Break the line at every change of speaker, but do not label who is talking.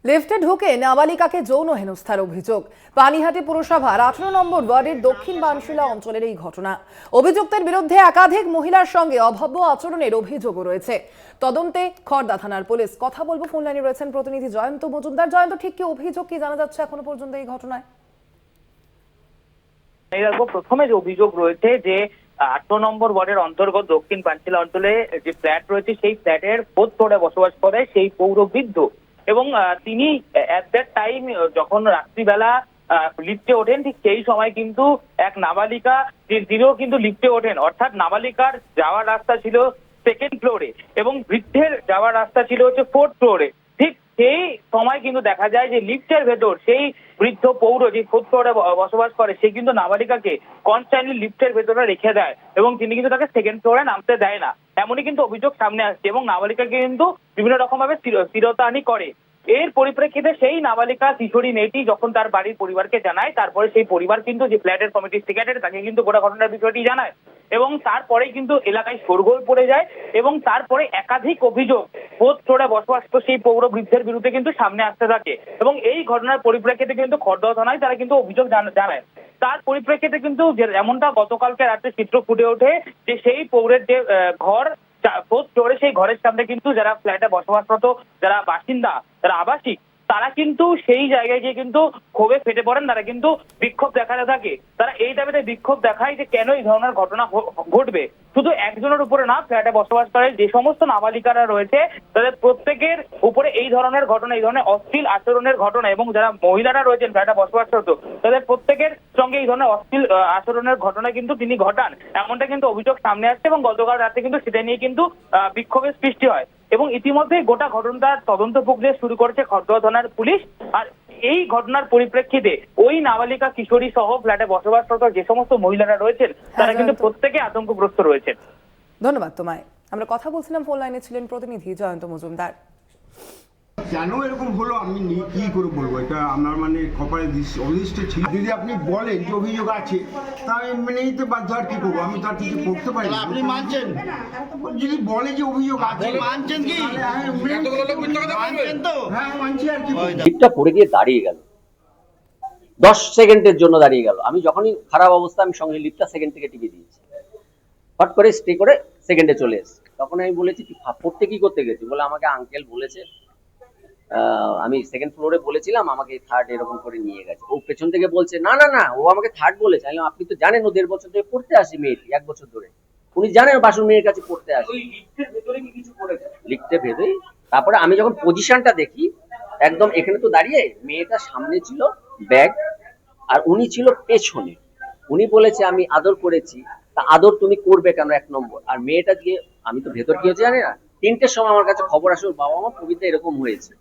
লিফটে ঢুকে নাবালিকাকে যৌন হেনস্থার অভিযোগ। পানিহাটি পুরসভার 18 নম্বর ওয়ার্ডের দক্ষিণ বানশিলা অঞ্চলের এই ঘটনা। অভিযুক্তের বিরুদ্ধে একাধিক মহিলার সঙ্গে অভব্য আচরণের অভিযোগও রয়েছে। তদন্তে খড়দা থানার পুলিশ। কথা বলবো, ফোন লাইনে রয়েছেন প্রতিনিধি জয়ন্ত মজুমদার। জয়ন্ত, ঠিক কি অভিযোগ, কি জানা যাচ্ছে এখনো পর্যন্ত এই ঘটনায়?
প্রথমে যে অভিযোগ রয়েছে যে 18 নম্বর ওয়ার্ডের অন্তর্গত দক্ষিণ পাঞ্চিলা অঞ্চলে যে ফ্ল্যাট রয়েছে সেই ফ্ল্যাটের 4th ফ্লোরে বসবাস করে সেই পৌরবৃদ্ধ, এবং তিনি অ্যাট দ্যাট টাইম যখন রাত্রিবেলা লিফটে ওঠেন, ঠিক সেই সময় কিন্তু এক নাবালিকা তিনিও কিন্তু লিফটে ওঠেন। অর্থাৎ নাবালিকার যাওয়ার রাস্তা ছিল 2nd ফ্লোরে এবং বৃদ্ধের যাওয়ার রাস্তা ছিল হচ্ছে 4th ফ্লোরে। ঠিক সেই সময় কিন্তু দেখা যায় যে লিফটের ভেতর সেই বৃদ্ধ পৌর যে 4th ফ্লোরে বসবাস করে সে কিন্তু নাবালিকাকে কনস্ট্যান্টলি লিফটের ভেতরে রেখে দেয় এবং তিনি কিন্তু তাকে 2nd ফ্লোরে নামতে দেয় না, এমনই কিন্তু অভিযোগ সামনে আসছে। এবং নাবালিকাকে কিন্তু বিভিন্ন রকম ভাবে তিরস্তানি করে। এর পরিপ্রেক্ষিতে সেই নাবালিকা কিশোরী মেয়েটি যখন তার বাড়ির পরিবারকে জানায়, তারপরে সেই পরিবার কিন্তু যে ফ্ল্যাটের কমিটির সেক্রেটারি তাকে কিন্তু গোটা ঘটনার বিষয়টি জানায় এবং তারপরেই কিন্তু এলাকায় শোরগোল পড়ে যায় এবং তারপরে একাধিক অভিযোগ 4th ফ্লোরে বসবাসরত সেই পৌর বৃদ্ধের বিরুদ্ধে কিন্তু সামনে আসতে থাকে এবং এই ঘটনার পরিপ্রেক্ষিতে কিন্তু খড়দহ থানায় তারা কিন্তু অভিযোগ জানায়। তার পরিপ্রেক্ষিতে কিন্তু এমনটা গতকালকে রাতে চিত্র ফুটে ওঠে যে সেই পৌরের যে ঘর 4th ফ্লোরে, সেই ঘরের সামনে কিন্তু যারা ফ্ল্যাটে বসবাসরত যারা বাসিন্দা, যারা আবাসিক, তারা কিন্তু সেই জায়গায় গিয়ে কিন্তু ক্ষোভে ফেটে পড়েন। তারা কিন্তু বিক্ষোভ দেখাতে থাকে। তারা এই দাবিতে বিক্ষোভ দেখায় যে কেন এই ধরনের ঘটনা ঘটবে। শুধু একজনের উপরে না, ফ্ল্যাটে বসবাস করে যে সমস্ত নাবালিকারা রয়েছে তাদের প্রত্যেকের উপরে এই ধরনের ঘটনা, এই ধরনের অশ্লীল আচরণের ঘটনা, এবং যারা মহিলারা রয়েছেন ফ্ল্যাটে বসবাসরত তাদের প্রত্যেকের সঙ্গে এই ধরনের অশ্লীল আচরণের ঘটনা কিন্তু তিনি ঘটান, এমনটা কিন্তু অভিযোগ সামনে আসছে এবং গতকাল রাতে কিন্তু সেটা নিয়ে কিন্তু বিক্ষোভের সৃষ্টি হয় এবং ইতিমধ্যে গোটা ঘটনার তদন্ত প্রক্রিয়া শুরু করেছে খড়দহ থানার পুলিশ। আর এই ঘটনার পরিপ্রেক্ষিতে ওই নাবালিকা কিশোরী সহ ফ্ল্যাটে বসবাসরত যে সমস্ত মহিলারা রয়েছেন তারা কিন্তু প্রত্যেকে আতঙ্কগ্রস্ত রয়েছেন।
ধন্যবাদ তোমায়। আমরা কথা বলছিলাম, ফোন লাইনে ছিলেন প্রতিনিধি জয়ন্ত মজুমদার।
কেন এরকম হলো আমি কি করে বলবো, এটা আমার মানে কপালে অদৃষ্ট ছিল। যদি আপনি বলেন যে অভিযোগ আছে তাই মেনে নিতে বাধ্য, আর কি করবো, আমি তার কিছু করতে পারি।
আপনি মানছেন?
যদি বলে যে অভিযোগ আছে
মানছেন কি?
মানছেন তো? হ্যাঁ মানছি, আর কি।
লিফটটা পড়ে গিয়ে দাঁড়িয়ে গেল, 10 সেকেন্ডের জন্য দাঁড়িয়ে গেল। আমি যখনই খারাপ অবস্থা, আমি সঙ্গে লিফটটা সেকেন্ড থেকে টিকে দিয়েছি, হট করে স্টে করে সেকেন্ডে চলে এসেছি। তখন আমি বলেছি তুই পড়তে কি করতে গেছি, বলে আমাকে আঙ্কেল বলেছে আমি 2nd ফ্লোরে বলেছিলাম, আমাকে 3rd এরকম করে নিয়ে গেছে। ও পেছন থেকে বলছে না না না, ও আমাকে 3rd বলেছে। আমি আপনি তো জানেন ও 1.5 বছর ধরে পড়তে আসে, মেয়েটি 1 বছর ধরে, উনি জানেন বাসুর মেয়ের কাছে পড়তে আসে। লিফটের ভেতরে কি কিছু করেছে? লিফটের ভেতরে। তারপরে আমি যখন পজিশনটা দেখি, একদম এখানে তো দাঁড়িয়ে, মেয়েটা সামনে ছিল ব্যাগ আর উনি ছিল পেছনে। উনি বলেছে আমি আদর করেছি, তা আদর তুমি করবে কেন 1 নম্বর। আর মেয়েটা গিয়ে, আমি তো ভেতর কি হয়েছে জানি না, 3টের সময় আমার কাছে খবর আসলো বাবা মা প্রবীরদা এরকম হয়েছে।